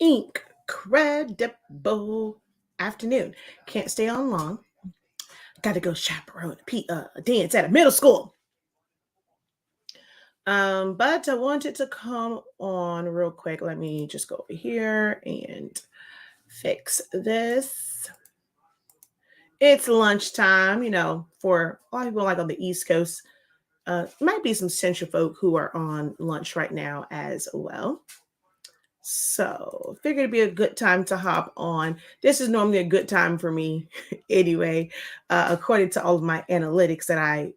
incredible afternoon. Can't stay on long. Got to go chaperone a dance at a middle school. But I wanted to come on real quick. Let me just go over here and fix this. It's lunchtime, for a lot of people like on the East Coast. Might be some Central folk who are on lunch right now as well. So figured it'd be a good time to hop on. This is normally a good time for me anyway, according to all of my analytics that I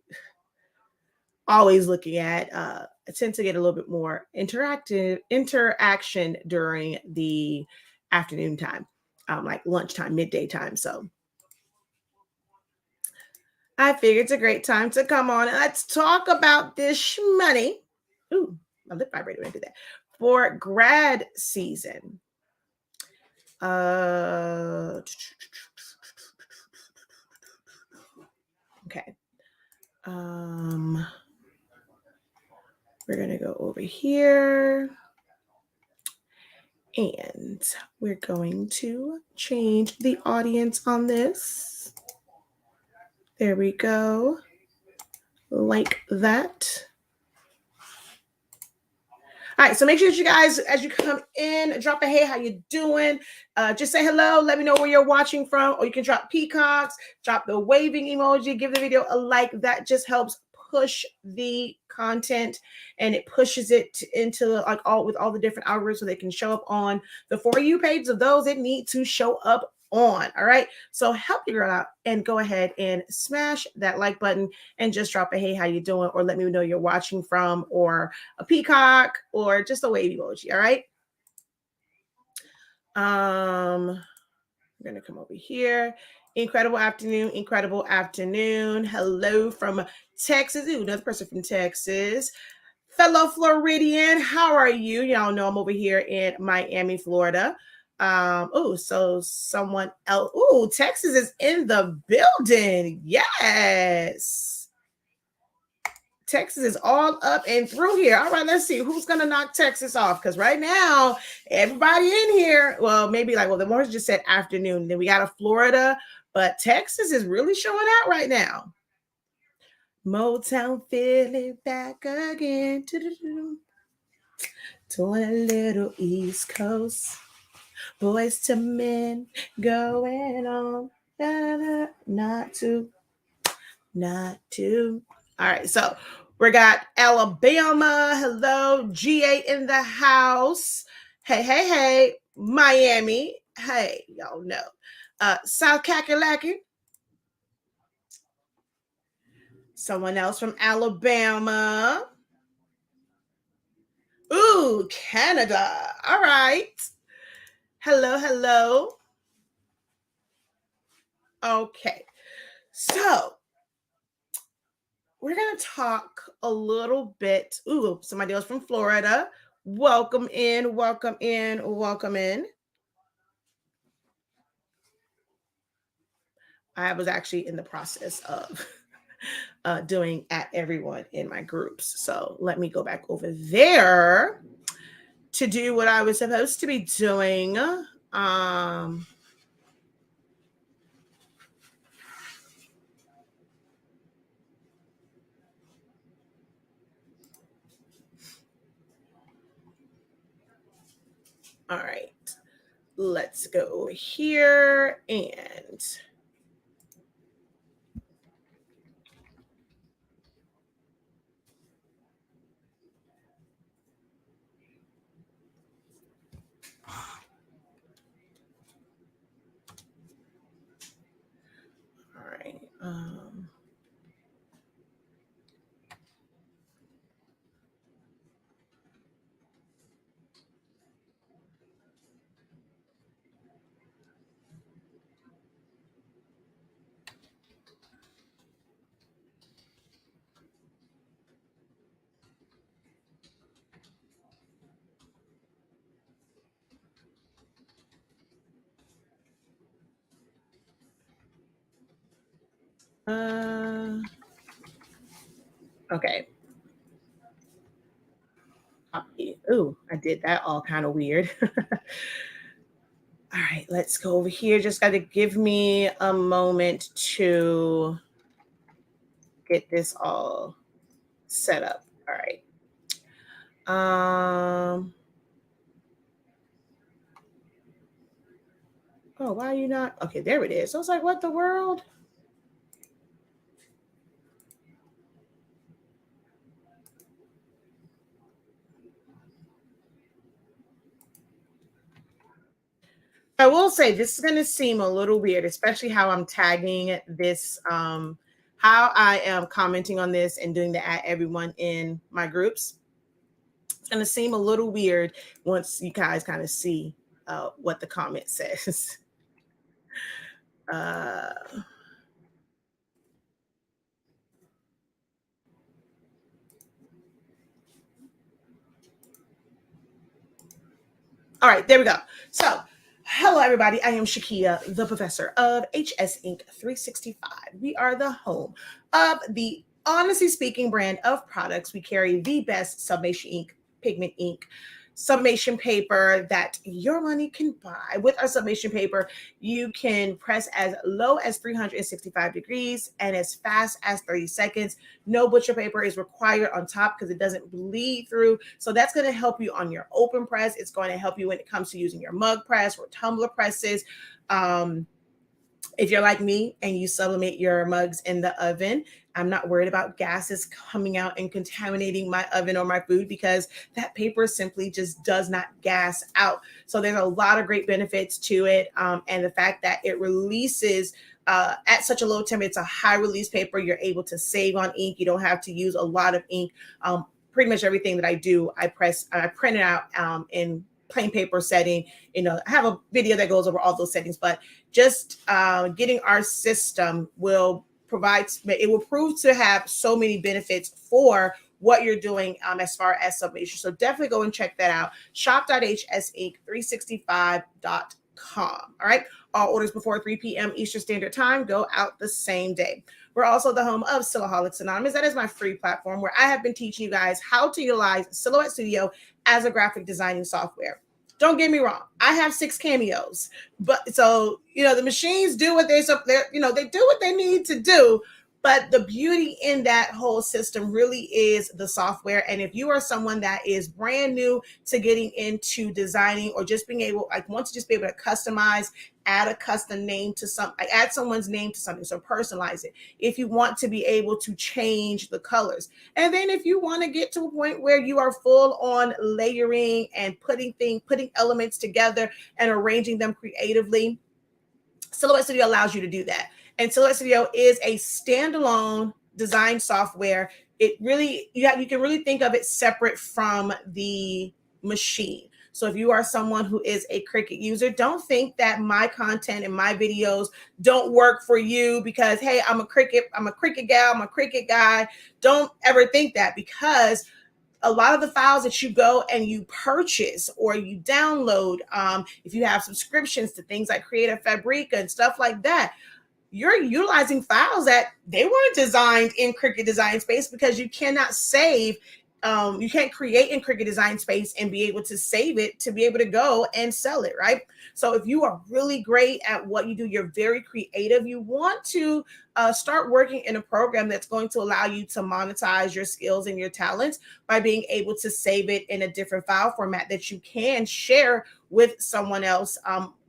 always looking at. I tend to get a little bit more interaction during the afternoon time, like lunchtime, midday time. So I figured it's a great time to come on and let's talk about this money. Ooh, my lip vibrator went to that. For grad season. Okay. We're going to go over here and we're going to change the audience on this. There we go. Like that. All right, so make sure that you guys, as you come in, drop a hey, how you doing? Just say hello, let me know where you're watching from, or you can drop peacocks, drop the waving emoji, give the video a like. That just helps push the content and it pushes it into like all the different algorithms so they can show up on the For You page of those that need to show up on. All right, so help your girl out and go ahead and smash that like button and just drop a hey, how you doing, or let me know you're watching from, or a peacock, or just a wave emoji. All right, I'm gonna come over here. Incredible afternoon. Hello from Texas. Ooh, another person from Texas. Fellow Floridian, how are you? Y'all know I'm over here in Miami, Florida. So someone else. Ooh, Texas is in the building. Yes. Texas is all up and through here. All right, let's see who's gonna knock Texas off. Because right now, everybody in here, well, maybe the ones just said afternoon. Then we got a Florida, but Texas is really showing out right now. Motown feeling back again. To a little East Coast. Boys to men going on. Not to. All right, so we got Alabama. Hello. GA in the house. Hey. Miami. Hey, y'all know. South Kakalaki. Someone else from Alabama. Ooh, Canada. All right. Hello. Okay. So we're going to talk a little bit. Ooh, somebody else from Florida. Welcome in. I was actually in the process of doing at everyone in my groups. So let me go back over there to do what I was supposed to be doing. All right, let's go over here and all right. Okay. Copy Ooh, I did that all kind of weird. All right, let's go over here. Just got to give me a moment to get this all set up. All right. Oh, why are you not? Okay, there it is. I was like, what the world? I will say this is going to seem a little weird, especially how I'm tagging this, how I am commenting on this and doing the at everyone in my groups. It's going to seem a little weird once you guys kind of see what the comment says. Uh, all right, there we go. So, hello everybody. I am Shakia, the professor of HSINK365. We are the home of the honestly speaking brand of products. We carry the best sublimation ink, pigment ink, sublimation paper that your money can buy. With our sublimation paper, you can press as low as 365 degrees and as fast as 30 seconds. No butcher paper is required on top because it doesn't bleed through. So that's going to help you on your open press. It's going to help you when it comes to using your mug press or tumbler presses. If you're like me and you sublimate your mugs in the oven, I'm not worried about gases coming out and contaminating my oven or my food because that paper simply just does not gas out. So there's a lot of great benefits to it. And the fact that it releases at such a low temperature, it's a high release paper. You're able to save on ink. You don't have to use a lot of ink. Pretty much everything that I do, I print it out in plain paper setting. You know, I have a video that goes over all those settings, but just getting our system will prove to have so many benefits for what you're doing as far as sublimation. So definitely go and check that out. shop.hsink365.com. All right. All orders before 3 p.m. Eastern Standard Time go out the same day. We're also the home of Silhouettes Anonymous. That is my free platform where I have been teaching you guys how to utilize Silhouette Studio as a graphic designing software. Don't get me wrong. I have 6 cameos, but so, the machines do what they do what they need to do. But the beauty in that whole system really is the software. And if you are someone that is brand new to getting into designing or just being able, want to just be able to customize, add a custom name to add someone's name to something, so personalize it. If you want to be able to change the colors. And then if you want to get to a point where you are full on layering and putting elements together and arranging them creatively, Silhouette Studio allows you to do that. And Silhouette Studio is a standalone design software. It really, you can really think of it separate from the machine. So if you are someone who is a Cricut user, don't think that my content and my videos don't work for you because, hey, I'm a Cricut gal, I'm a Cricut guy. Don't ever think that, because a lot of the files that you go and you purchase or you download, if you have subscriptions to things like Creative Fabrica and stuff like that, you're utilizing files that they weren't designed in Cricut Design Space, because you cannot save. You can't create in Cricut Design Space and be able to save it to be able to go and sell it, right? So if you are really great at what you do, you're very creative, you want to start working in a program that's going to allow you to monetize your skills and your talents by being able to save it in a different file format that you can share with someone else,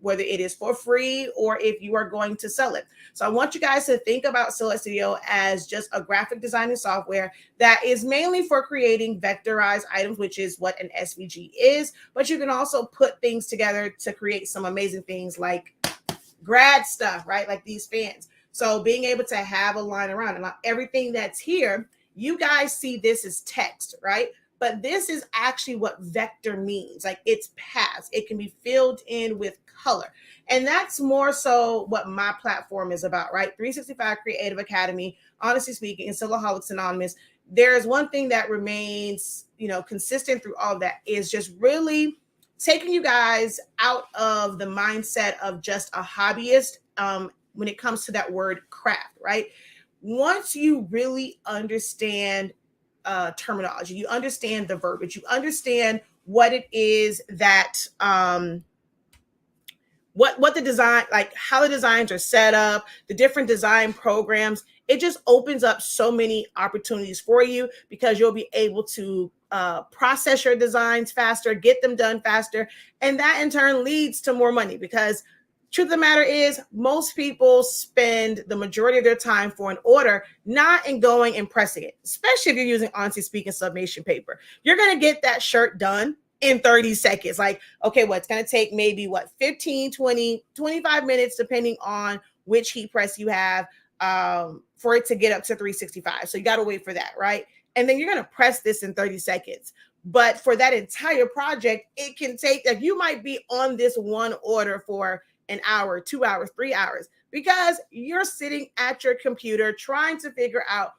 whether it is for free or if you are going to sell it. So I want you guys to think about Silhouette Studio as just a graphic designing software that is mainly for creating vectorized items, which is what an SVG is. But you can also put things together to create some amazing things like grad stuff, right? Like these fans. So being able to have a line around and everything that's here, you guys see this as text, right? But this is actually what vector means. Like, it's paths. It can be filled in with color. And that's more so what my platform is about, right? 365 Creative Academy, honestly speaking, and Silhouettes Anonymous, there is one thing that remains, consistent through all of that, is just really taking you guys out of the mindset of just a hobbyist when it comes to that word craft, right? Once you really understand terminology, you understand the verbiage, you understand what it is that what the design, like how the designs are set up, the different design programs. It just opens up so many opportunities for you because you'll be able to process your designs faster, get them done faster, and that in turn leads to more money. Because truth of the matter is, most people spend the majority of their time for an order not in going and pressing it, especially if you're using honestly speaking sublimation paper. You're going to get that shirt done in 30 seconds. Like, okay, well, it's going to take maybe 15, 20, 25 minutes, depending on which heat press you have, for it to get up to 365. So you got to wait for that, right? And then you're going to press this in 30 seconds. But for that entire project, it can take, like, you might be on this one order for an hour, 2 hours, 3 hours, because you're sitting at your computer trying to figure out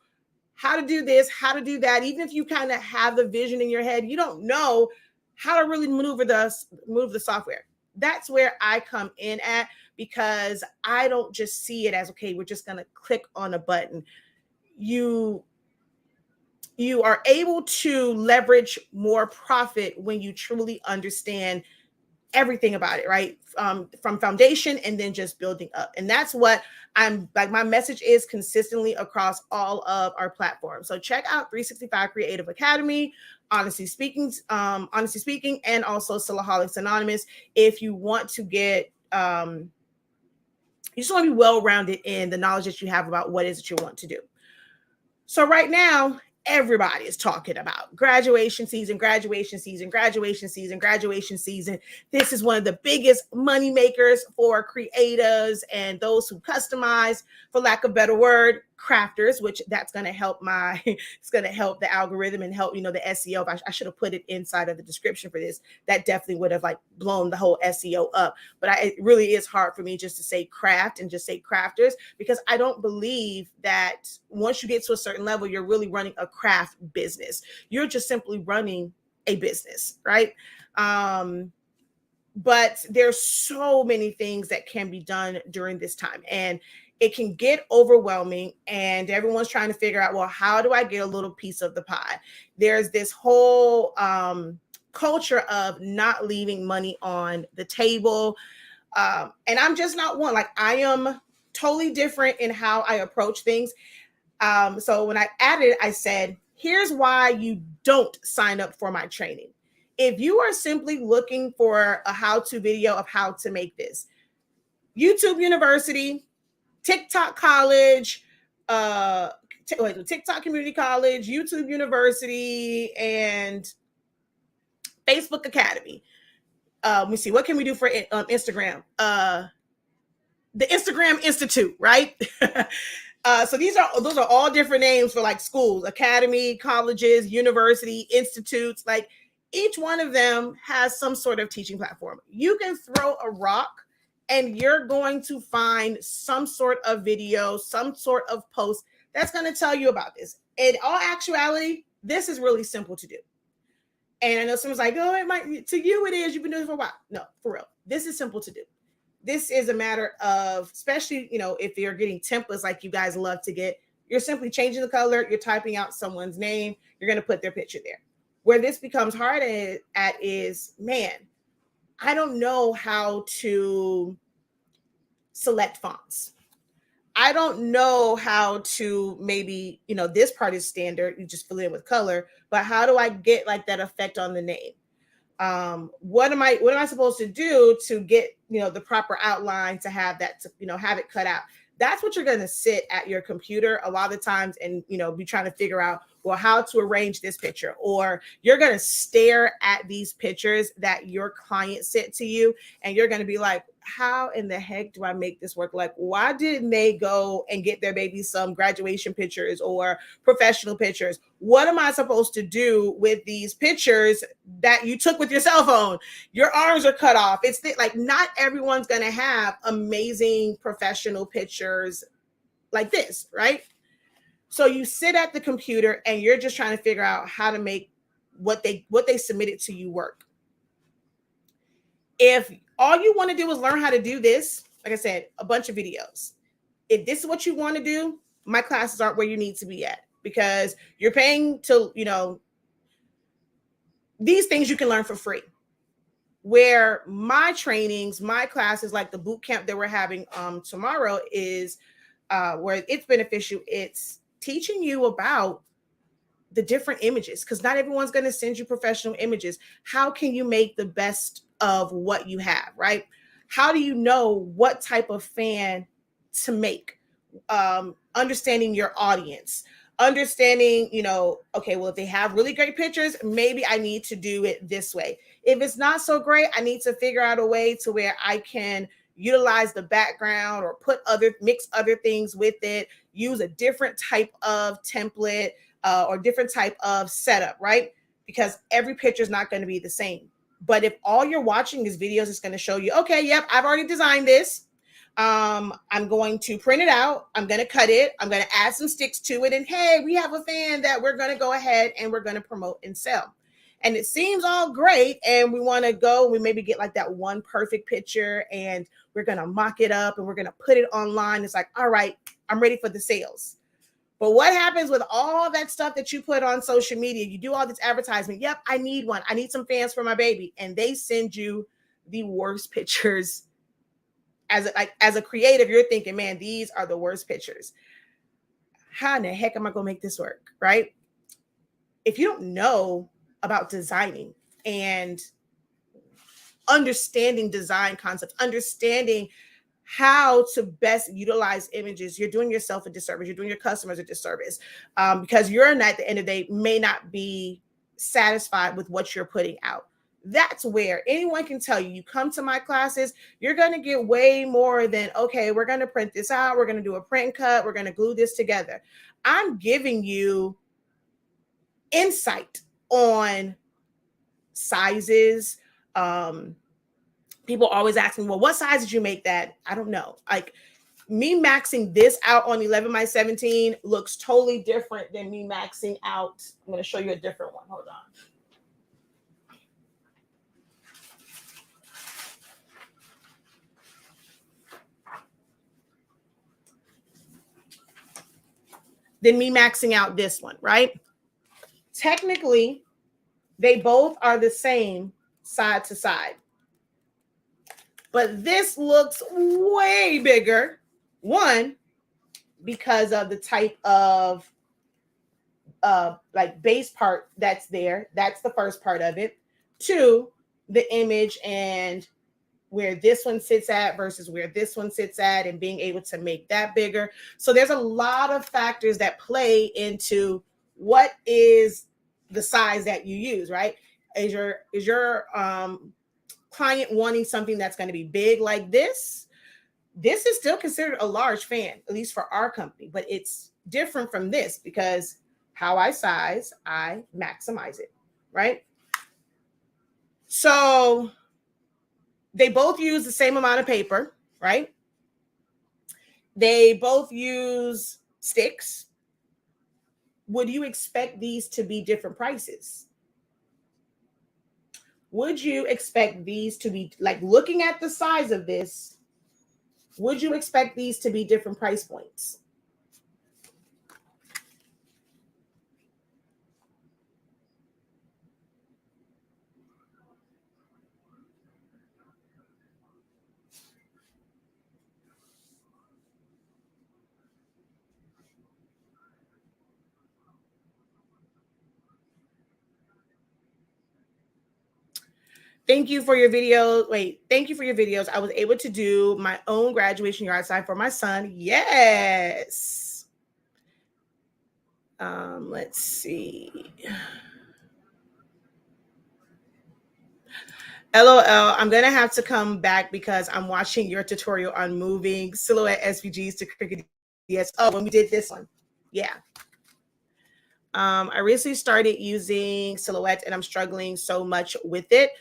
how to do this, how to do that. Even if you kind of have the vision in your head, you don't know how to really move the software. That's where I come in at, because I don't just see it as, okay, we're just going to click on a button. You are able to leverage more profit when you truly understand everything about it, right? From foundation and then just building up. And that's what I'm like, my message is consistently across all of our platforms. So check out 365 Creative Academy, Honestly Speaking, and also Salaholics Anonymous if you want to get, you just want to be well-rounded in the knowledge that you have about what it is that you want to do. So right now, everybody is talking about graduation season. This is one of the biggest money makers for creatives and those who customize, for lack of a better word, crafters, which that's going to help it's going to help the algorithm and help, the SEO. I should have put it inside of the description for this. That definitely would have like blown the whole SEO up. But it really is hard for me just to say craft and just say crafters, because I don't believe that once you get to a certain level, you're really running a craft business. You're just simply running a business, right? But there's so many things that can be done during this time, and it can get overwhelming, and everyone's trying to figure out, well, how do I get a little piece of the pie? There's this whole culture of not leaving money on the table. And I'm just not one. Like, I am totally different in how I approach things. So when I added it, I said, here's why you don't sign up for my training. If you are simply looking for a how-to video of how to make this, YouTube University, TikTok College, TikTok Community College, YouTube University, and Facebook Academy. Let me see, what can we do for Instagram? The Instagram Institute, right? So those are all different names for like schools, academy, colleges, university, institutes. Like, each one of them has some sort of teaching platform. You can throw a rock and you're going to find some sort of video, some sort of post that's going to tell you about this. In all actuality, this is really simple to do. And I know someone's like, oh, it might, to you it is, you've been doing it for a while. No, for real. This is simple to do. This is a matter of, especially, if you're getting templates like you guys love to get, you're simply changing the color, you're typing out someone's name, you're going to put their picture there. Where this becomes hard at is, man, I don't know how to select fonts. I don't know how to, maybe, this part is standard, you just fill it in with color, but how do I get like that effect on the name? What am I supposed to do to get, the proper outline to have that, to, have it cut out? That's what you're going to sit at your computer a lot of times and, be trying to figure out, well, how to arrange this picture, or you're going to stare at these pictures that your client sent to you. And you're going to be like, how in the heck do I make this work? Like, why didn't they go and get their baby some graduation pictures or professional pictures? What am I supposed to do with these pictures that you took with your cell phone? Your arms are cut off. It's like, not everyone's going to have amazing professional pictures like this, right? So you sit at the computer and you're just trying to figure out how to make what they submitted to you work. If all you want to do is learn how to do this, like I said, a bunch of videos. If this is what you want to do, my classes aren't where you need to be at, because you're paying to, these things you can learn for free. Where my trainings, my classes, like the boot camp that we're having tomorrow, is where it's beneficial. It's teaching you about the different images, because not everyone's going to send you professional images. How can you make the best of what you have, right? How do you know what type of fan to make? Understanding your audience, understanding, okay, well, if they have really great pictures, maybe I need to do it this way. If it's not so great, I need to figure out a way to where I can utilize the background or mix other things with it, use a different type of template or different type of setup, right? Because every picture is not going to be the same. But if all you're watching is videos, it's going to show you, okay, yep, I've already designed this. I'm going to print it out. I'm going to cut it. I'm going to add some sticks to it. And hey, we have a fan that we're going to go ahead and we're going to promote and sell. And it seems all great. And we want to go, we maybe get like that one perfect picture and we're going to mock it up and we're going to put it online. It's like, all right, I'm ready for the sales. But what happens with all that stuff that you put on social media? You do all this advertisement. Yep, I need one. I need some fans for my baby. And they send you the worst pictures. As a creative, you're thinking, man, these are the worst pictures. How in the heck am I going to make this work, right? If you don't know about designing and understanding design concepts, understanding how to best utilize images, you're doing yourself a disservice. You're doing your customers a disservice because you're at the end of the day may not be satisfied with what you're putting out. That's where anyone can tell you, you come to my classes, you're going to get way more than, okay, we're going to print this out. We're going to do a print and cut. We're going to glue this together. I'm giving you insight on sizes. People always ask me, well, what size did you make that? I don't know. Like me maxing this out on 11x17 looks totally different than me maxing out. I'm going to show you a different one. Hold on. Than me maxing out this one, right? Technically, they both are the same side to side. But this looks way bigger. One, because of the type of like base part that's there. That's the first part of it. Two, the image and where this one sits at versus where this one sits at and being able to make that bigger. So there's a lot of factors that play into what is the size that you use, right? Is your client wanting something that's going to be big like this? This is still considered a large fan, at least for our company, but it's different from this because how I size, I maximize it, right? So they both use the same amount of paper, right? They both use sticks. Would you expect these to be different prices? Would you expect these to be, like looking at the size of this, would you expect these to be different price points? Thank you for your video. Thank you for your videos. I was able to do my own graduation yard sign for my son. Yes. Let's see. LOL, I'm going to have to come back because I'm watching your tutorial on moving silhouette SVGs to Cricut DS. Oh, when we did this one. Yeah. I recently started using Silhouette and I'm struggling so much with it.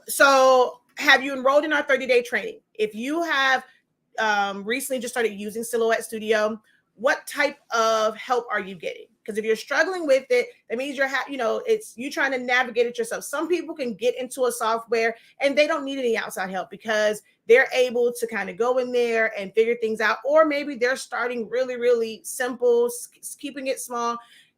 So have you enrolled in our 30-day training? If you have recently just started using Silhouette Studio, what type of help are you getting? Because if you're struggling with it, that means it's you trying to navigate it yourself. Some people can get into a software and they don't need any outside help because they're able to kind of go in there and figure things out. Or maybe they're starting really, really simple, keeping it small.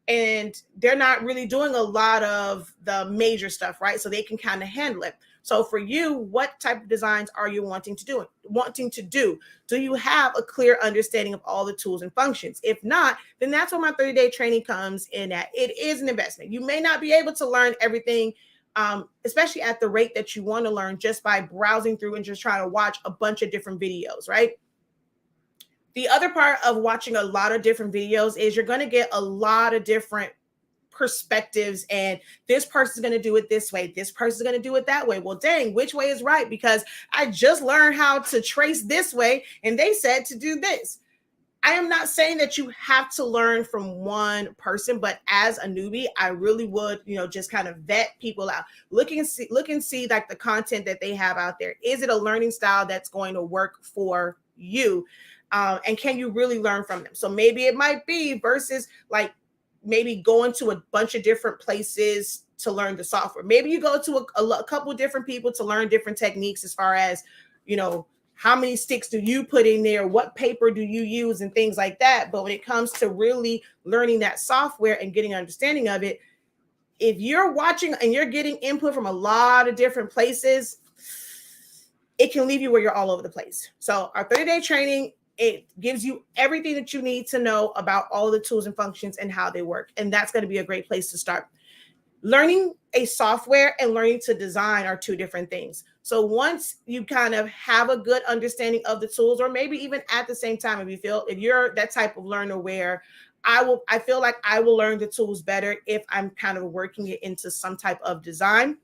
and they're not really doing a lot of the major stuff, right? So they can kind of handle it. So for you, what type of designs are you wanting to do? Do you have a clear understanding of all the tools and functions? If not, then that's where my 30-day training comes in at. It is an investment. You may not be able to learn everything, especially at the rate that you want to learn, just by browsing through and just trying to watch a bunch of different videos, right? The other part of watching a lot of different videos is you're going to get a lot of different perspectives, and this person's going to do it this way, this person's going to do it that way. Well, dang, which way is right? Because I just learned how to trace this way and they said to do this. I am not saying that you have to learn from one person, but as a newbie, I really would, just kind of vet people out. Look and see like the content that they have out there. Is it a learning style that's going to work for you? And can you really learn from them? So maybe it might be versus like maybe going to a bunch of different places to learn the software. Maybe you go to a couple of different people to learn different techniques as far as, how many sticks do you put in there? What paper do you use and things like that? But when it comes to really learning that software and getting an understanding of it, if you're watching and you're getting input from a lot of different places, it can leave you where you're all over the place. So our 30-day training, it gives you everything that you need to know about all the tools and functions and how they work. And that's going to be a great place to start. Learning a software and learning to design are two different things. So once you kind of have a good understanding of the tools, or maybe even at the same time, if you're that type of learner where I feel like I will learn the tools better if I'm kind of working it into some type of design,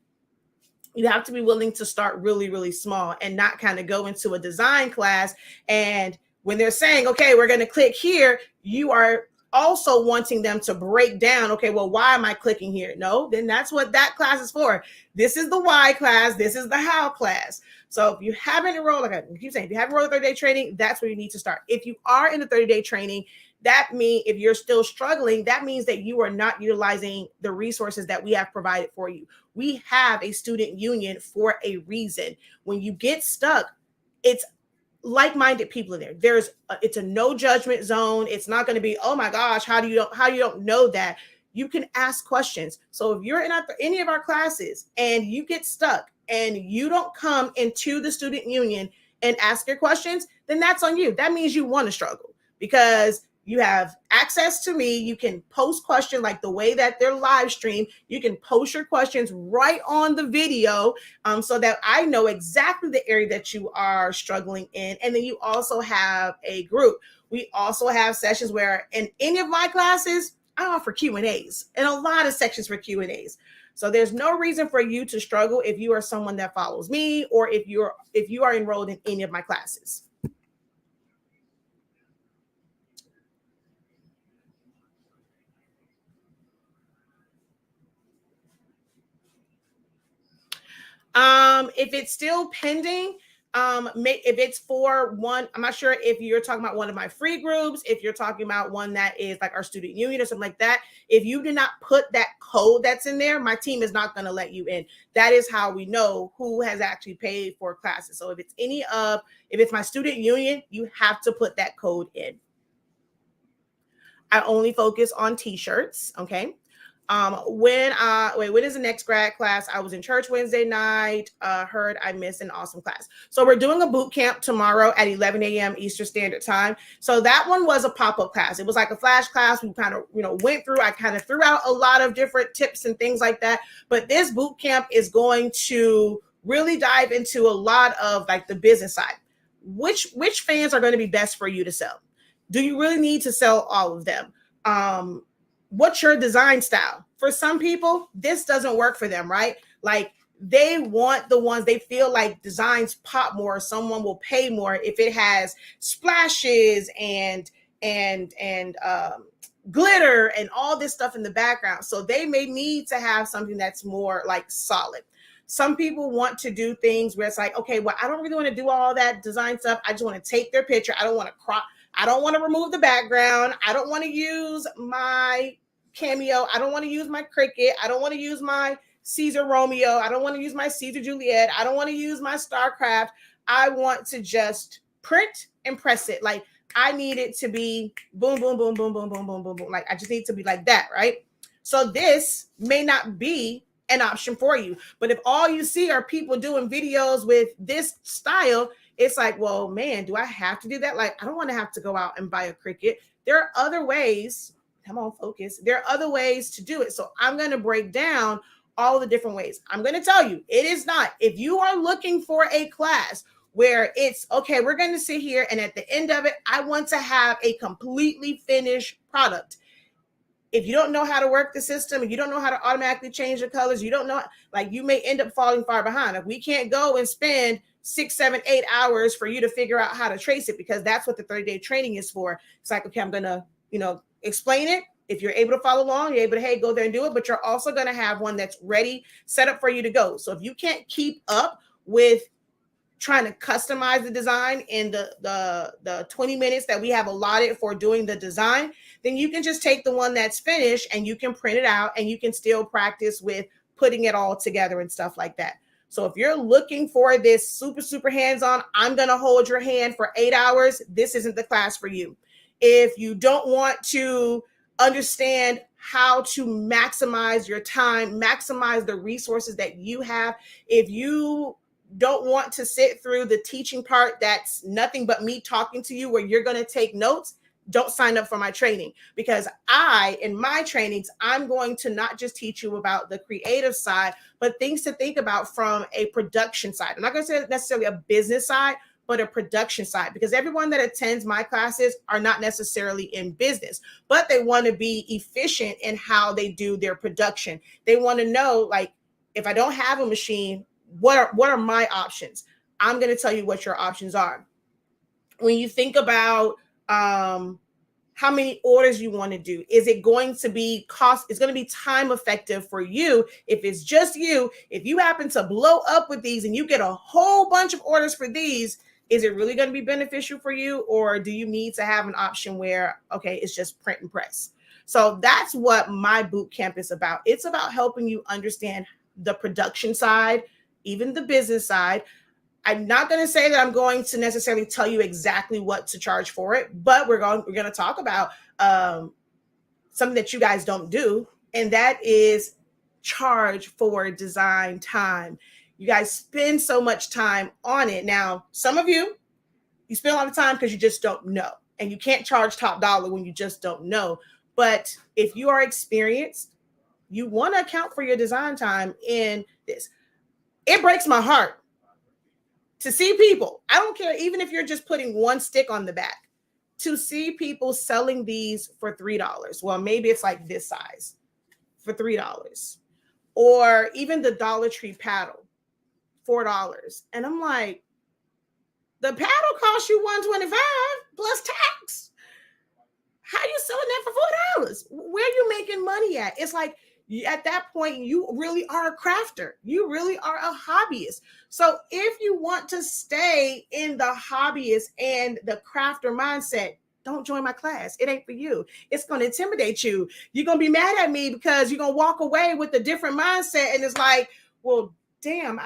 you have to be willing to start really, really small and not kind of go into a design class. And when they're saying, okay, we're going to click here, you are also wanting them to break down, okay, well, why am I clicking here? No, then that's what that class is for. This is the why class. This is the how class. So if you haven't enrolled, like I keep saying, if you haven't enrolled in 30-day training, that's where you need to start. If you are in the 30-day training, that means if you're still struggling, that means that you are not utilizing the resources that we have provided for you. We have a student union for a reason. When you get stuck, it's like-minded people in there. It's a no judgment zone. It's not going to be, oh my gosh, how you don't know that? You can ask questions. So if you're in any of our classes and you get stuck and you don't come into the student union and ask your questions, then that's on you. That means you want to struggle, because you have access to me. You can post questions like the way that they're live streamed. You can post your questions right on the video, so that I know exactly the area that you are struggling in. And then you also have a group. We also have sessions where in any of my classes, I offer Q&As and a lot of sections for Q&As. So there's no reason for you to struggle if you are someone that follows me, or if you are enrolled in any of my classes. If it's still pending, if it's for one, I'm not sure if you're talking about one of my free groups, if you're talking about one that is like our student union or something like that. If you did not put that code that's in there, my team is not going to let you in. That is how we know who has actually paid for classes. So if it's my student union, you have to put that code in. I only focus on t-shirts. Okay. When is the next grad class? I was in church Wednesday night, heard I missed an awesome class. So we're doing a boot camp tomorrow at 11 a.m. Eastern Standard Time. So that one was a pop-up class. It was like a flash class. We kind of, went through, I kind of threw out a lot of different tips and things like that. But this boot camp is going to really dive into a lot of like the business side. Which fans are going to be best for you to sell? Do you really need to sell all of them? What's your design style? For some people, this doesn't work for them, right? Like they want the ones they feel like designs pop more. Someone will pay more if it has splashes and glitter and all this stuff in the background. So they may need to have something that's more like solid. Some people want to do things where it's like, okay, well, I don't really want to do all that design stuff. I just want to take their picture. I don't want to crop. I don't want to remove the background. I don't want to use my Cameo. I don't want to use my Cricut. I don't want to use my Caesar Romeo. I don't want to use my Caesar Juliet. I don't want to use my StarCraft. I want to just print and press it. Like I need it to be boom, boom, boom, boom, boom, boom, boom, boom, boom. Like I just need to be like that, right? So this may not be an option for you. But if all you see are people doing videos with this style, it's like, well, man, do I have to do that? Like, I don't want to have to go out and buy a Cricut. There are other ways. Come on, focus. There are other ways to do it. So I'm going to break down all the different ways. I'm going to tell you, it is not. If you are looking for a class where it's, okay, we're going to sit here and at the end of it, I want to have a completely finished product. If you don't know how to work the system, and you don't know how to automatically change the colors, you don't know, like you may end up falling far behind. Like we can't go and spend 6, 7, 8 hours for you to figure out how to trace it, because that's what the 30-day training is for. It's like, okay, I'm going to, explain it. If you're able to follow along, you're able to, hey, go there and do it, but you're also going to have one that's ready, set up for you to go. So if you can't keep up with trying to customize the design in the 20 minutes that we have allotted for doing the design, then you can just take the one that's finished and you can print it out and you can still practice with putting it all together and stuff like that. So if you're looking for this super, super hands-on, I'm going to hold your hand for 8 hours, this isn't the class for you. If you don't want to understand how to maximize your time, maximize the resources that you have, if you don't want to sit through the teaching part that's nothing but me talking to you where you're going to take notes, don't sign up for my training, because in my trainings, I'm going to not just teach you about the creative side, but things to think about from a production side. I'm not going to say necessarily a business side, but a production side, because everyone that attends my classes are not necessarily in business, but they want to be efficient in how they do their production. They want to know, like, if I don't have a machine, what are my options? I'm going to tell you what your options are. When you think about how many orders you want to do, is it going to be it's going to be time effective for you? If it's just you, if you happen to blow up with these and you get a whole bunch of orders for these, is it really going to be beneficial for you? Or do you need to have an option where, okay, it's just print and press? So that's what my boot camp is about. It's about helping you understand the production side, even the business side. I'm not going to say that I'm going to necessarily tell you exactly what to charge for it, but we're going to talk about something that you guys don't do, and that is charge for design time. You guys spend so much time on it. Now, some of you spend a lot of time because you just don't know, and you can't charge top dollar when you just don't know. But if you are experienced, you want to account for your design time in this. It breaks my heart to see people, I don't care, even if you're just putting one stick on the back, to see people selling these for $3. Well, maybe it's like this size for $3. Or even the Dollar Tree paddle, $4. And I'm like, the paddle costs you $125 plus tax. How are you selling that for $4? Where are you making money at? It's like, at that point, you really are a crafter. You really are a hobbyist. So if you want to stay in the hobbyist and the crafter mindset, don't join my class. It ain't for you. It's going to intimidate you. You're going to be mad at me because you're going to walk away with a different mindset. And it's like, well, damn,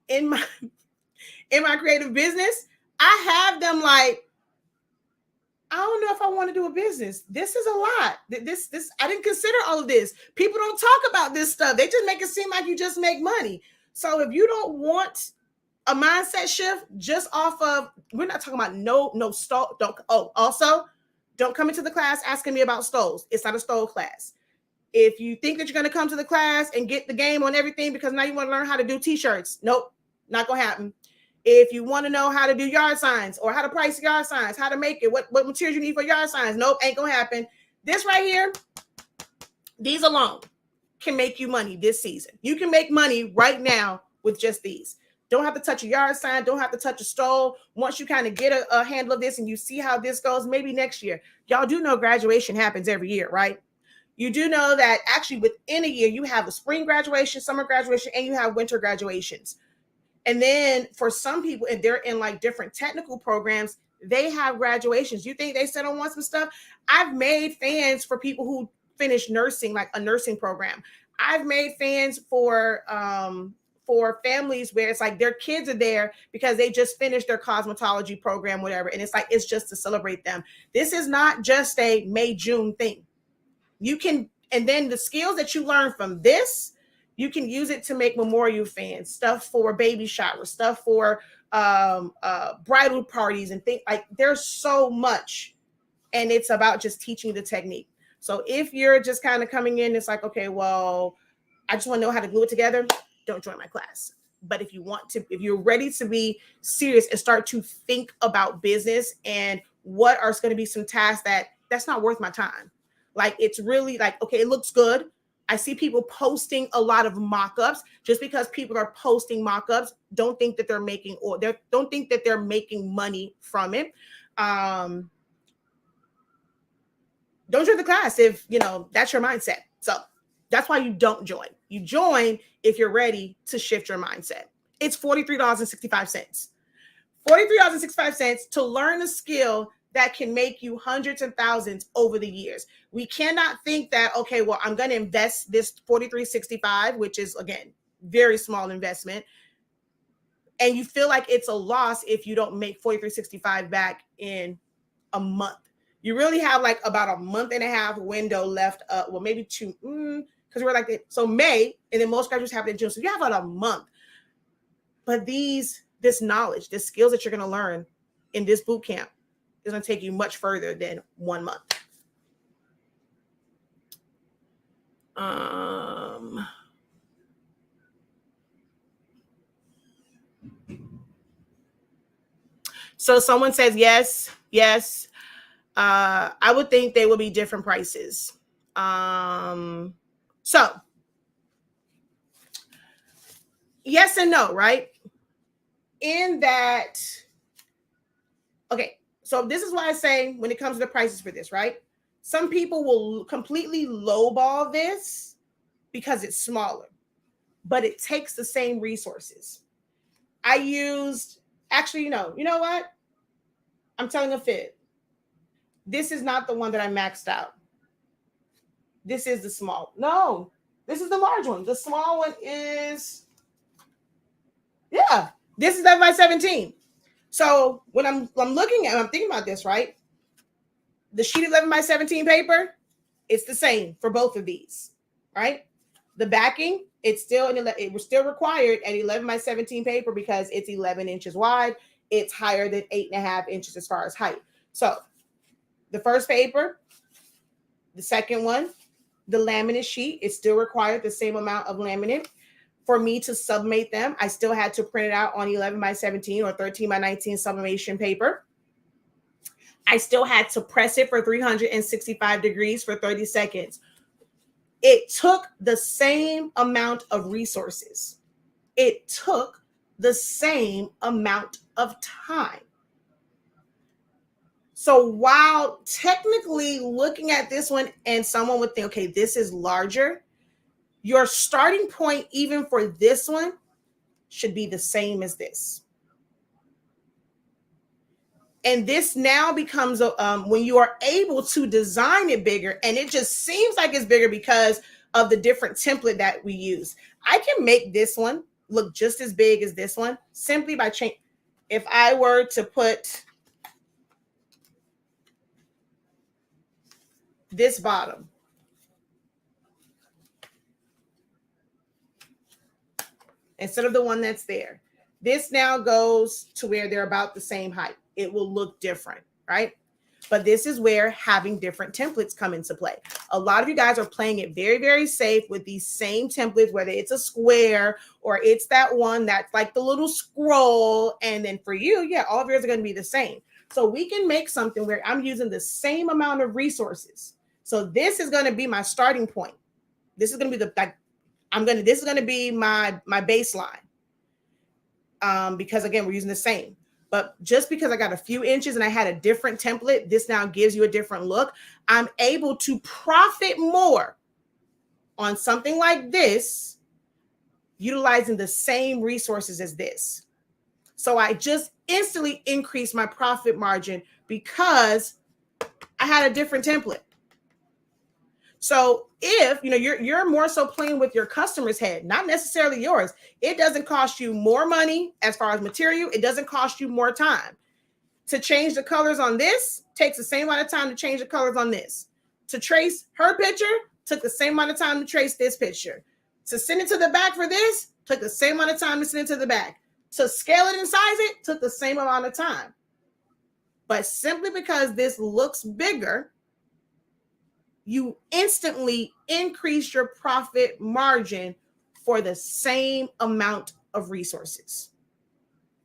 in my creative business, I have them like, I don't know if I want to do a business. This is a lot. This I didn't consider all of this. People don't talk about this stuff. They just make it seem like you just make money. So if you don't want a mindset shift just off of, we're not talking about no stove. Also, don't come into the class asking me about stoves. It's not a stove class. If you think that you're going to come to the class and get the game on everything because now you want to learn how to do t-shirts, nope, not going to happen. If you want to know how to do yard signs or how to price yard signs, how to make it, what materials you need for yard signs, nope, ain't gonna happen. This right here, these alone can make you money this season. You can make money right now with just these. Don't have to touch a yard sign, don't have to touch a stove. Once you kind of get a handle of this and you see how this goes, maybe next year. Y'all do know graduation happens every year, right? You do know that actually within a year, you have a spring graduation, summer graduation, and you have winter graduations. And then for some people, if they're in like different technical programs, they have graduations. You think they sit on some stuff? I've made fans for people who finish nursing, like a nursing program. I've made fans for for families where it's like their kids are there because they just finished their cosmetology program, whatever. And it's like, it's just to celebrate them. This is not just a May, June thing. You can, and then the skills that you learn from this, you can use it to make memorial fans, stuff for baby showers, stuff for bridal parties and things. Like, there's so much, and it's about just teaching the technique. So if you're just kind of coming in, it's like, okay, well, I just want to know how to glue it together, don't join my class. But if you want to, if you're ready to be serious and start to think about business and what are going to be some tasks that's not worth my time. Like, it's really like, okay, it looks good. I see people posting a lot of mock-ups. Just because people are posting mock-ups, don't think that they're making, or don't think that they're making money from it. Don't join the class if, you know, that's your mindset. So that's why you don't join. You join if you're ready to shift your mindset. It's $43.65. $43.65 to learn a skill that can make you hundreds and thousands over the years. We cannot think that, okay, well, I'm going to invest this $43.65, which is, again, very small investment, and you feel like it's a loss if you don't make $43.65 back in a month. You really have like about a month and a half window left. Well, maybe two, because we're like, so May, and then most graduates have it in June. So you have about a month. But this knowledge, the skills that you're going to learn in this boot camp is going to take you much further than 1 month. So someone says, yes. I would think they will be different prices. So yes and no, right? In that, okay, so this is why I say when it comes to the prices for this, right? Some people will completely lowball this because it's smaller, but it takes the same resources. I used, actually, you know what? I'm telling a fib. This is not the one that I maxed out. This is the small. No, this is the large one. The small one is, yeah, this is 11 by 17. So when I'm looking at, I'm thinking about this, right? The sheet 11 by 17 paper, it's the same for both of these, right? The backing, it was still required at 11 by 17 paper because it's 11 inches wide. It's higher than 8.5 inches as far as height. So the first paper, the second one, the laminate sheet, it still required the same amount of laminate. For me to sublimate them, I still had to print it out on 11 by 17 or 13 by 19 sublimation paper. I still had to press it for 365 degrees for 30 seconds. It took the same amount of resources. It took the same amount of time. So while technically looking at this one and someone would think, okay, this is larger, your starting point, even for this one, should be the same as this. And this now becomes when you are able to design it bigger, and it just seems like it's bigger because of the different template that we use. I can make this one look just as big as this one simply by changing. If I were to put this bottom instead of the one that's there, this now goes to where they're about the same height. It will look different, right? But this is where having different templates come into play. A lot of you guys are playing it very, very safe with these same templates, whether it's a square or it's that one that's like the little scroll. And then for you, yeah, all of yours are going to be the same. So we can make something where I'm using the same amount of resources. So this is going to be my starting point. This is going to be this is going to be my baseline. Because again, we're using the same. But just because I got a few inches and I had a different template, this now gives you a different look. I'm able to profit more on something like this, utilizing the same resources as this. So I just instantly increased my profit margin because I had a different template. So if you're more so playing with your customer's head, not necessarily yours, it doesn't cost you more money as far as material. It doesn't cost you more time. To change the colors on this takes the same amount of time to change the colors on this. To trace her picture took the same amount of time to trace this picture. To send it to the back for this took the same amount of time to send it to the back. To scale it and size it took the same amount of time. But simply because this looks bigger, you instantly increase your profit margin for the same amount of resources.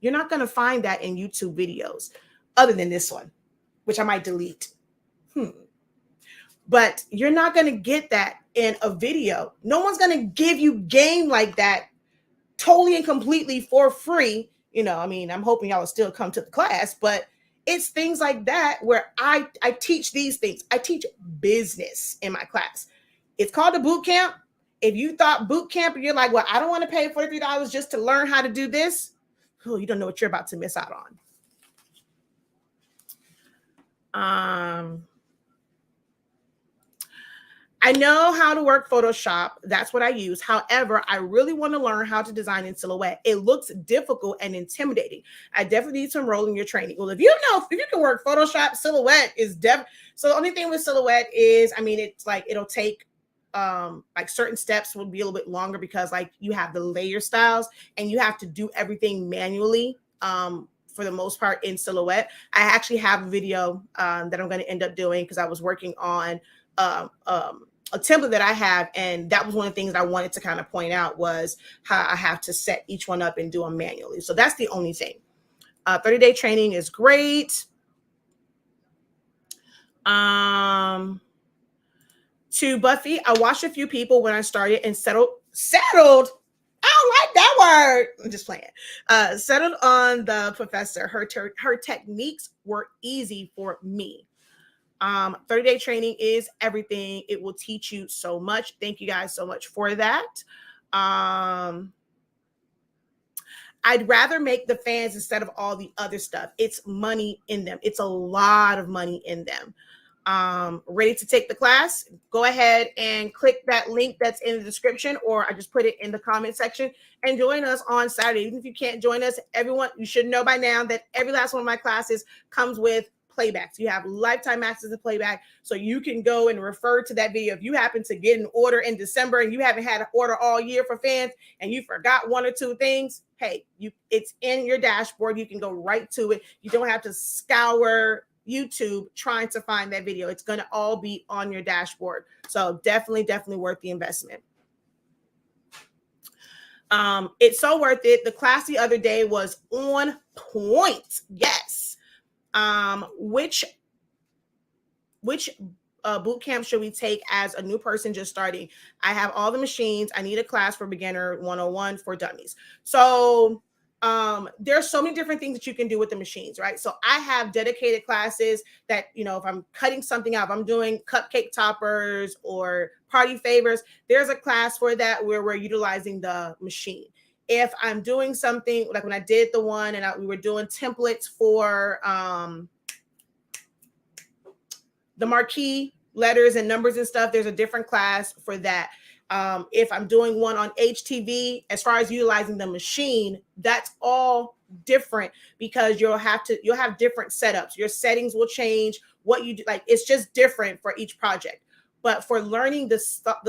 You're not going to find that in YouTube videos other than this one, which I might delete. But you're not going to get that in a video. No one's going to give you game like that totally and completely for free. I'm hoping y'all will still come to the class, but it's things like that where I teach these things. I teach business in my class. It's called a boot camp. If you thought boot camp and you're like, well, I don't want to pay $43 just to learn how to do this, you don't know what you're about to miss out on. I know how to work Photoshop. That's what I use. However, I really want to learn how to design in Silhouette. It looks difficult and intimidating. I definitely need to enroll in your training. Well, if you can work Photoshop, Silhouette is so the only thing with Silhouette is, it's like it'll take like certain steps will be a little bit longer because like you have the layer styles and you have to do everything manually. For the most part in Silhouette, I actually have a video that I'm going to end up doing because I was working on a template that I have, and that was one of the things that I wanted to kind of point out was how I have to set each one up and do them manually. So that's the only thing. 30-day training is great. To Buffy, I watched a few people when I started and settled. I don't like that word. I'm just playing. Settled on the professor. Her techniques were easy for me. 30-day training is everything. It will teach you so much. Thank you guys so much for that. I'd rather make the fans instead of all the other stuff. It's money in them. It's a lot of money in them. Ready to take the class? Go ahead and click that link that's in the description, or I just put it in the comment section, and join us on Saturday. Even if you can't join us, everyone, you should know by now that every last one of my classes comes with playbacks. You have lifetime access to playback, so you can go and refer to that video. If you happen to get an order in December and you haven't had an order all year for fans and you forgot one or two things, hey, it's in your dashboard. You can go right to it. You don't have to scour YouTube trying to find that video. It's going to all be on your dashboard. So definitely worth the investment. It's so worth it. The class the other day was on point. Yes. Which boot camp should we take as a new person just starting? I have all the machines. I need a class for beginner 101 for dummies. So there's so many different things that you can do with the machines, right? So I have dedicated classes that, if I'm cutting something out, if I'm doing cupcake toppers or party favors, there's a class for that where we're utilizing the machine. If I'm doing something like when I did the one and we were doing templates for the marquee letters and numbers and stuff, there's a different class for that. If I'm doing one on HTV, as far as utilizing the machine, that's all different because you'll have different setups. Your settings will change. What you do, like, it's just different for each project. But for learning the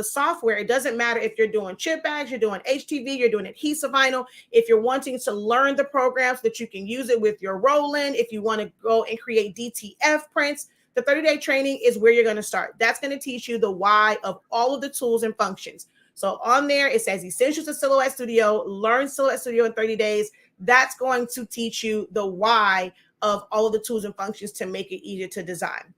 software, it doesn't matter if you're doing chip bags, you're doing HTV, you're doing adhesive vinyl. If you're wanting to learn the programs so that you can use it with your roll-in, if you want to go and create DTF prints, the 30-day training is where you're going to start. That's going to teach you the why of all of the tools and functions. So on there, it says Essentials of Silhouette Studio, learn Silhouette Studio in 30 days. That's going to teach you the why of all of the tools and functions to make it easier to design.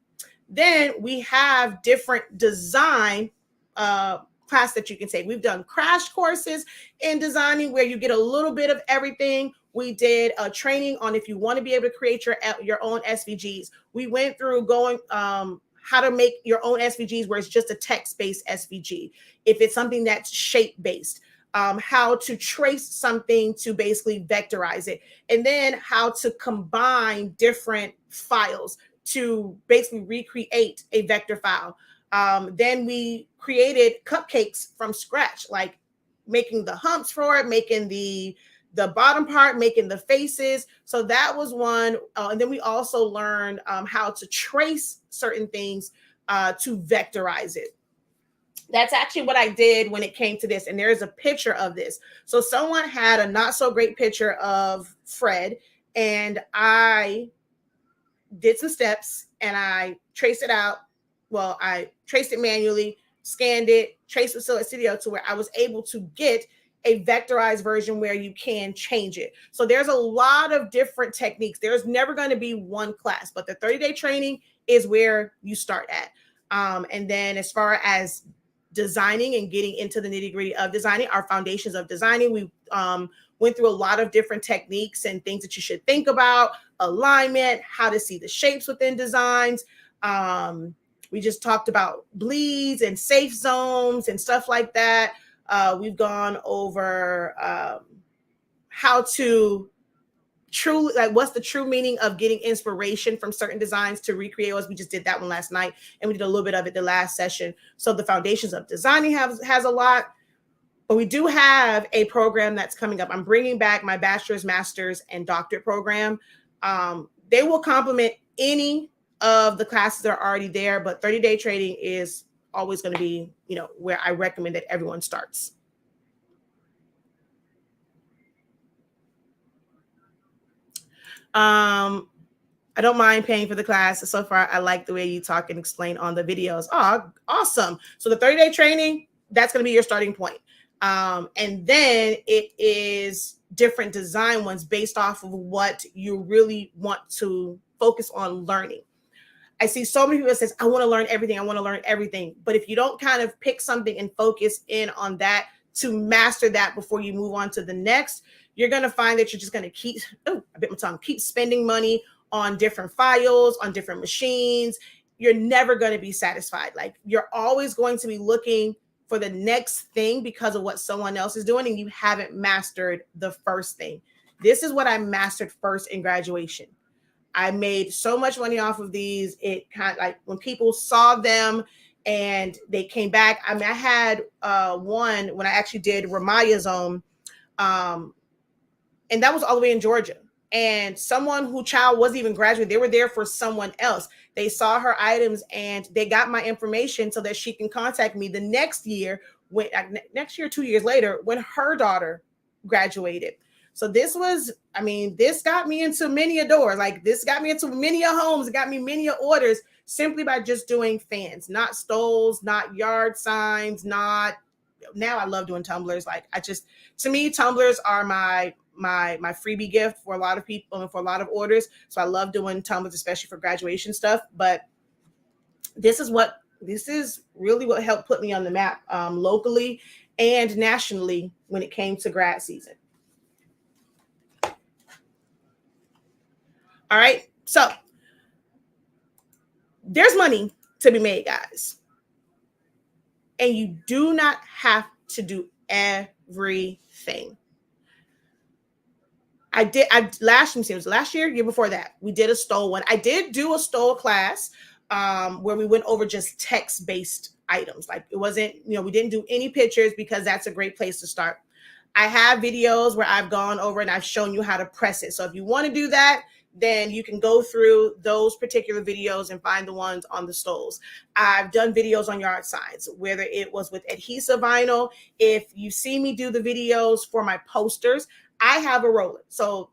Then we have different design class that you can take. We've done crash courses in designing where you get a little bit of everything. We did a training on if you want to be able to create your own SVGs. We went through going how to make your own SVGs where it's just a text-based SVG. If it's something that's shape-based, how to trace something to basically vectorize it, and then how to combine different files to basically recreate a vector file. Then we created cupcakes from scratch, like making the humps for it, making the bottom part, making the faces. So that was one. And then we also learned how to trace certain things to vectorize it. That's actually what I did when it came to this. And there's a picture of this. So someone had a not so great picture of Fred, and I did some steps and I traced it out. Well, I traced it manually, scanned it, traced with Silhouette Studio to where I was able to get a vectorized version where you can change it. So there's a lot of different techniques. There's never going to be one class, but the 30-day training is where you start at. And then as far as designing and getting into the nitty-gritty of designing, our foundations of designing, we went through a lot of different techniques and things that you should think about: alignment, how to see the shapes within designs. We just talked about bleeds and safe zones and stuff like that. We've gone over how to truly, like, what's the true meaning of getting inspiration from certain designs to recreate us. We just did that one last night, and we did a little bit of it the last session. So the foundations of designing has a lot. But we do have a program that's coming up. I'm bringing back my bachelor's, master's, and doctorate program. They will complement any of the classes that are already there, but 30-day training is always going to be, where I recommend that everyone starts. I don't mind paying for the class. So far, I like the way you talk and explain on the videos. Oh, awesome. So the 30-day training, that's going to be your starting point. And then it is different design ones based off of what you really want to focus on learning. I see so many people that says, I want to learn everything. I want to learn everything. But if you don't kind of pick something and focus in on that to master that before you move on to the next, you're going to find that you're just going to keep spending money on different files, on different machines. You're never going to be satisfied. Like, you're always going to be looking for the next thing because of what someone else is doing, and you haven't mastered the first thing. This is what I mastered first in graduation. I made so much money off of these. It kind of like when people saw them and they came back. I mean, I had one when I actually did Ramaya's Zone, and that was all the way in Georgia. And someone who child wasn't even graduated, they were there for someone else. They saw her items and they got my information so that she can contact me the next year, 2 years later, when her daughter graduated. So this got me into many a door. Like, this got me into many a homes. It got me many a orders simply by just doing fans, not stoles, not yard signs, now I love doing tumblers. Like, to me, tumblers are my freebie gift for a lot of people and for a lot of orders. So I love doing tumblers, especially for graduation stuff. But this is really what helped put me on the map locally and nationally when it came to grad season. All right. So there's money to be made, guys. And you do not have to do everything. Last year before that, we did a stole one. I did do a stole class where we went over just text-based items. Like, it wasn't, we didn't do any pictures because that's a great place to start. I have videos where I've gone over and I've shown you how to press it. So if you want to do that, then you can go through those particular videos and find the ones on the stoles. I've done videos on yard signs, whether it was with adhesive vinyl. If you see me do the videos for my posters, I have a roller. So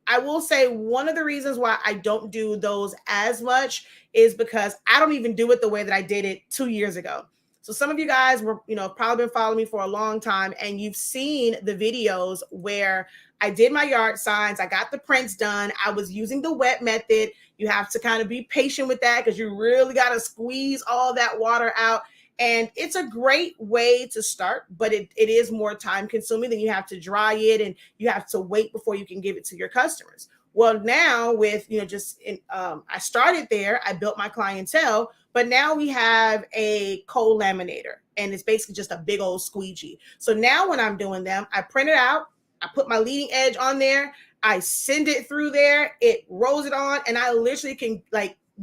I will say one of the reasons why I don't do those as much is because I don't even do it the way that I did it 2 years ago. So some of you guys were, probably been following me for a long time, and you've seen the videos where I did my yard signs. I got the prints done. I was using the wet method. You have to kind of be patient with that because you really got to squeeze all that water out. And it's a great way to start, but it is more time consuming. Then you have to dry it and you have to wait before you can give it to your customers. Well, now with, I started there, I built my clientele, but now we have a cold laminator, and it's basically just a big old squeegee. So now when I'm doing them, I print it out, I put my leading edge on there, I send it through there, it rolls it on, and I literally can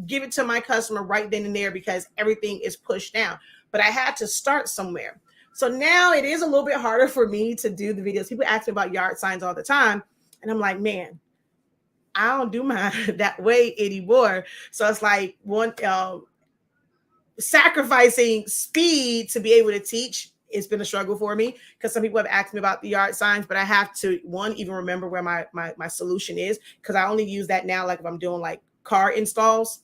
give it to my customer right then and there because everything is pushed down. But I had to start somewhere. So now it is a little bit harder for me to do the videos. People ask me about yard signs all the time. And I'm like, man, I don't do mine that way anymore. So it's like sacrificing speed to be able to teach. It's been a struggle for me because some people have asked me about the yard signs, but I have to even remember where my solution is, because I only use that now like if I'm doing like car installs.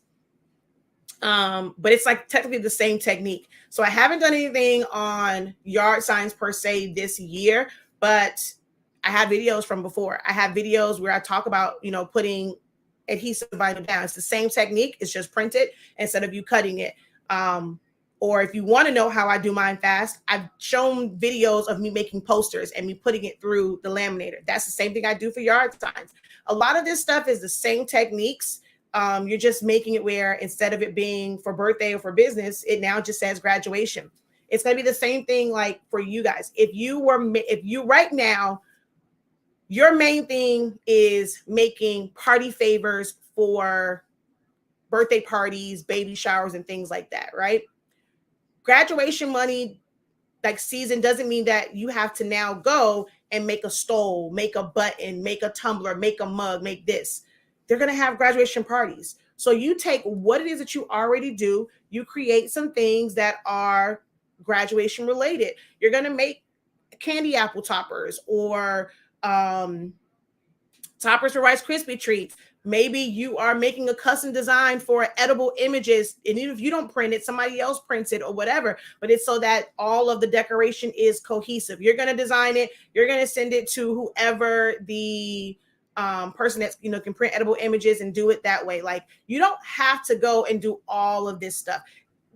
But it's like technically the same technique. So I haven't done anything on yard signs per se this year, but I have videos from before. I have videos where I talk about, putting adhesive vinyl down. It's the same technique. It's just printed instead of you cutting it. Or if you want to know how I do mine fast, I've shown videos of me making posters and me putting it through the laminator. That's the same thing I do for yard signs. A lot of this stuff is the same techniques. You're just making it where instead of it being for birthday or for business, it now just says graduation. It's going to be the same thing like for you guys. If you right now, your main thing is making party favors for birthday parties, baby showers, and things like that, right? Graduation money, like season, doesn't mean that you have to now go and make a stole, make a button, make a tumbler, make a mug, make this. They're going to have graduation parties. So you take what it is that you already do, you create some things that are graduation related. You're going to make candy apple toppers or toppers for Rice Krispie treats. Maybe you are making a custom design for edible images, and even if you don't print it, somebody else prints it or whatever, but it's so that all of the decoration is cohesive. You're going to design it. You're going to send it to whoever the person that's, can print edible images and do it that way. Like, you don't have to go and do all of this stuff.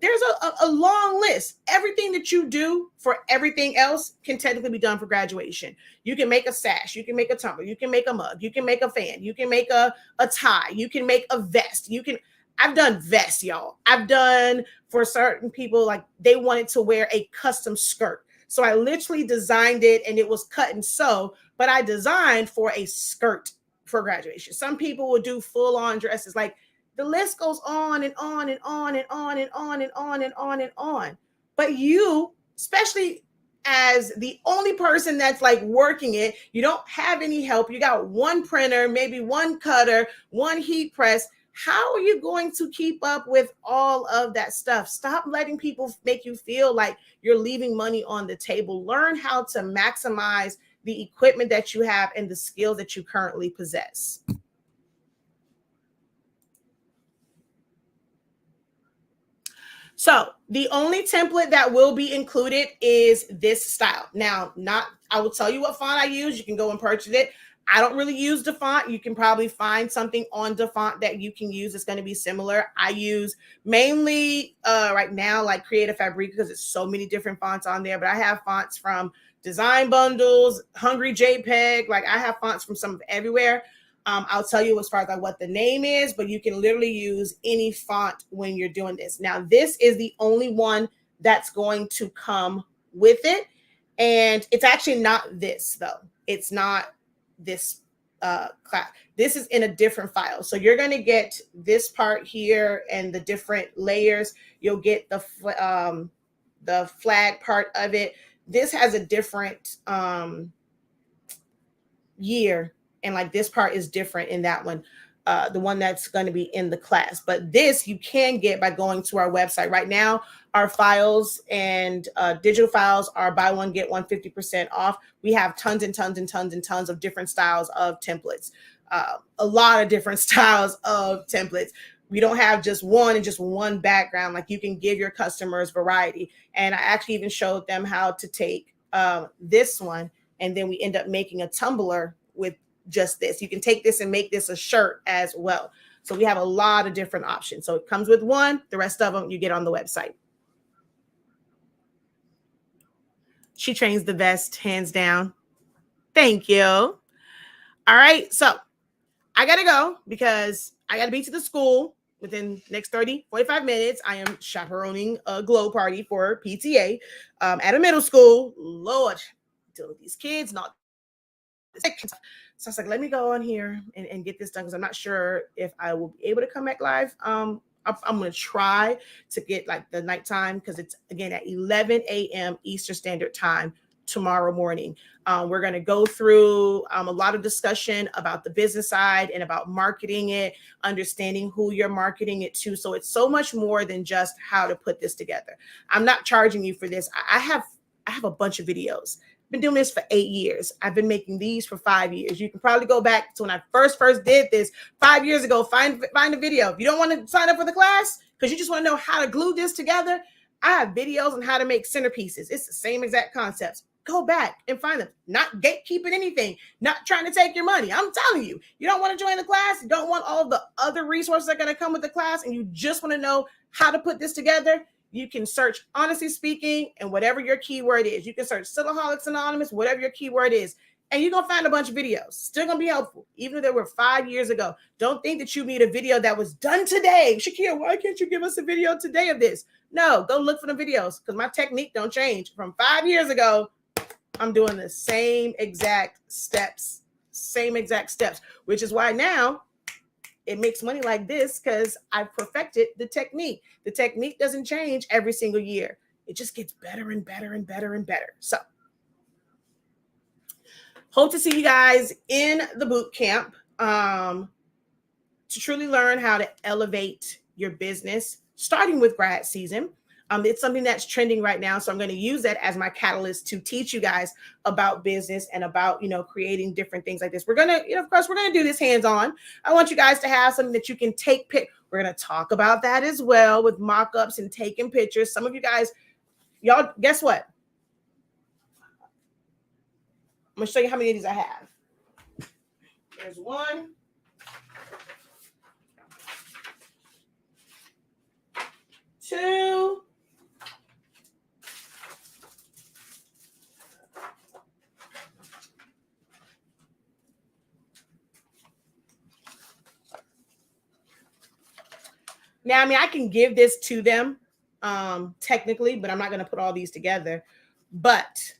There's a long list. Everything that you do for everything else can technically be done for graduation. You can make a sash, you can make a tumbler, you can make a mug, you can make a fan, you can make a tie, you can make a vest. I've done vests, y'all. I've done for certain people, like they wanted to wear a custom skirt. So I literally designed it and it was cut and sew, but I designed for a skirt for graduation. Some people will do full on dresses. Like, the list goes on and on and on and on and on and on and on and on. But you, especially as the only person that's like working it, you don't have any help. You got one printer, maybe one cutter, one heat press. How are you going to keep up with all of that stuff? Stop letting people make you feel like you're leaving money on the table. Learn how to maximize the equipment that you have and the skills that you currently possess. So the only template that will be included is this style. Now, I will tell you what font I use. You can go and purchase it. I don't really use DaFont. You can probably find something on DaFont that you can use. It's going to be similar. I use mainly right now like Creative Fabric because it's so many different fonts on there. But I have fonts from Design Bundles, Hungry JPEG. Like, I have fonts from some of everywhere. I'll tell you as far as like what the name is, but you can literally use any font when you're doing this. Now, this is the only one that's going to come with it. And it's actually not this, though. It's not this class. This is in a different file. So you're going to get this part here and the different layers. You'll get the flag part of it. This has a different year. And like this part is different in that one, the one that's going to be in the class. But this you can get by going to our website. Right now, our files and digital files are buy one, get one 50% off. We have tons and tons and tons and tons of different styles of templates. A lot of different styles of templates. We don't have just one and just one background. Like, you can give your customers variety. And I actually even showed them how to take this one, and then we end up making a tumbler with just this. You can take this and make this a shirt as well. So we have a lot of different options. So it comes with one. The rest of them you get on the website. She trains the best, hands down. Thank you. All right. So I got to go because I got to be to the school within the next 45 minutes. I am chaperoning a glow party for PTA at a middle school. Lord, deal with these kids, not so I was like, let me go on here and get this done because I'm not sure if I will be able to come back live I'm going to try to get like the nighttime, because it's again at 11 a.m. Eastern Standard Time tomorrow morning. We're going to go through a lot of discussion about the business side and about marketing it, understanding who you're marketing it to. So it's so much more than just how to put this together. I'm not charging you for this. I have a bunch of videos. I've been doing this for 8 years. I've been making these for 5 years. You can probably go back to when I first did this 5 years ago. Find a video. If you don't want to sign up for the class because you just want to know how to glue this together, I have videos on how to make centerpieces. It's the same exact concepts. Go back and find them. Not gatekeeping anything, not trying to take your money. I'm telling you, you don't want to join the class. You don't want all the other resources that are going to come with the class, and you just want to know how to put this together. You can search Honestly Speaking and whatever your keyword is. You can search Silaholics Anonymous, whatever your keyword is, and you're going to find a bunch of videos. Still going to be helpful, even if they were 5 years ago. Don't think that you need a video that was done today. Shakira, why can't you give us a video today of this? No, go look for the videos, because my technique don't change. From 5 years ago, I'm doing the same exact steps, which is why now it makes money like this, because I've perfected the technique. The technique doesn't change every single year. It just gets better and better and better and better. So hope to see you guys in the boot camp to truly learn how to elevate your business, starting with grad season. It's something that's trending right now. So I'm going to use that as my catalyst to teach you guys about business and about, creating different things like this. We're going to, of course, we're going to do this hands-on. I want you guys to have something that you can take We're going to talk about that as well with mock-ups and taking pictures. Some of you guys, y'all, guess what? I'm going to show you how many of these I have. There's 1, 2, now, I mean, I can give this to them technically, but I'm not going to put all these together. But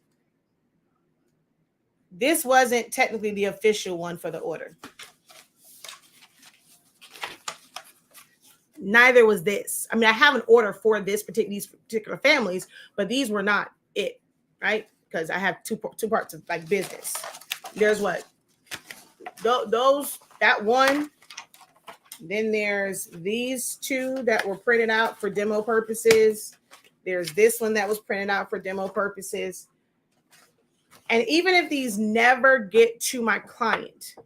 this wasn't technically the official one for the order. Neither was this. I mean, I have an order for these particular families, but these were not it, right? Because I have two parts of like business. There's what? That one. Then there's these 2 that were printed out for demo purposes. There's this one that was printed out for demo purposes. And even if these never get to my client,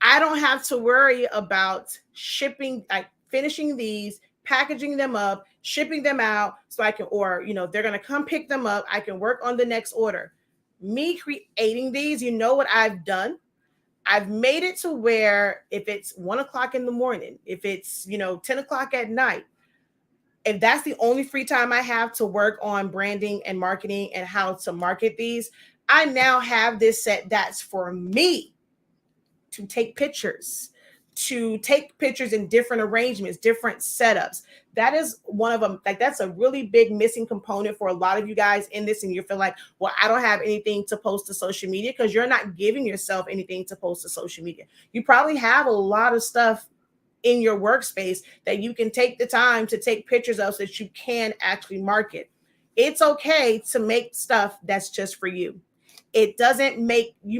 I don't have to worry about shipping, like finishing these, packaging them up, shipping them out so I can, or, they're going to come pick them up. I can work on the next order. Me creating these, what I've done? I've made it to where if it's 1 o'clock in the morning, if it's, 10 o'clock at night, if that's the only free time I have to work on branding and marketing and how to market these, I now have this set that's for me to take pictures in different arrangements, different setups. That is one of them. Like, that's a really big missing component for a lot of you guys in this. And you feel like, well, I don't have anything to post to social media, because you're not giving yourself anything to post to social media. You probably have a lot of stuff in your workspace that you can take the time to take pictures of so that you can actually market. It's okay to make stuff that's just for you. You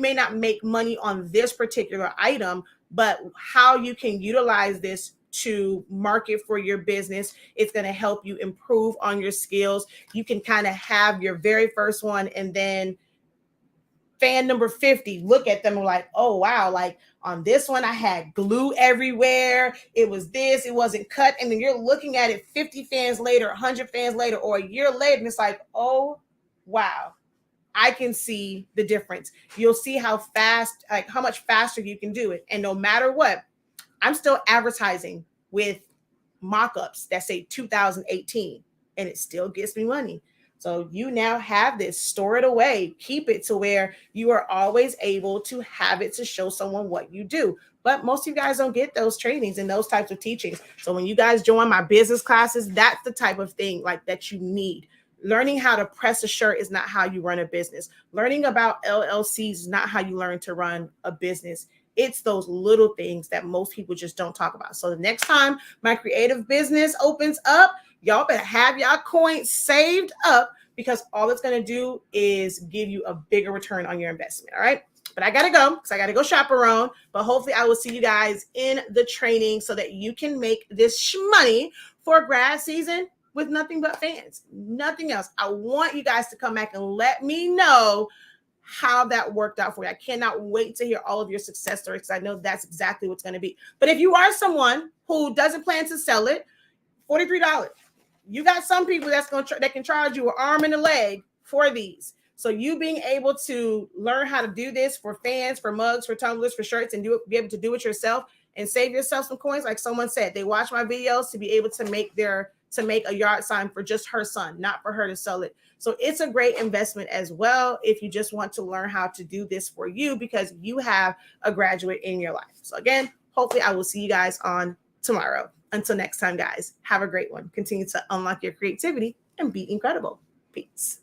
may not make money on this particular item, but how you can utilize this to market for your business, it's going to help you improve on your skills. You can kind of have your very first one, and then fan number 50, look at them and like, oh, wow, like on this one, I had glue everywhere. It was this, it wasn't cut. And then you're looking at it 50 fans later, 100 fans later, or a year later, and it's like, oh, wow. I can see the difference. You'll see how fast, like how much faster you can do it. And no matter what, I'm still advertising with mock-ups that say 2018, and it still gets me money. So you now have this, store it away, keep it to where you are always able to have it to show someone what you do. But most of you guys don't get those trainings and those types of teachings. So when you guys join my business classes, that's the type of thing like that you need. Learning how to press a shirt is not how you run a business. Learning about LLCs is not how you learn to run a business. It's those little things that most people just don't talk about. So the next time my creative business opens up, y'all better have y'all coins saved up, because all it's going to do is give you a bigger return on your investment. All right. But I got to go because I got to go chaperone. But hopefully I will see you guys in the training so that you can make this money for grad season with nothing but fans, nothing else. I want you guys to come back and let me know how that worked out for you. I cannot wait to hear all of your success stories, because I know that's exactly what's going to be. But if you are someone who doesn't plan to sell it, $43. You got some people that can charge you an arm and a leg for these. So you being able to learn how to do this for fans, for mugs, for tumblers, for shirts, and be able to do it yourself and save yourself some coins. Like someone said, they watch my videos to be able to make a yard sign for just her son, not for her to sell it. So it's a great investment as well if you just want to learn how to do this for you, because you have a graduate in your life. So again, hopefully I will see you guys on tomorrow. Until next time, guys, have a great one. Continue to unlock your creativity and be incredible. Peace.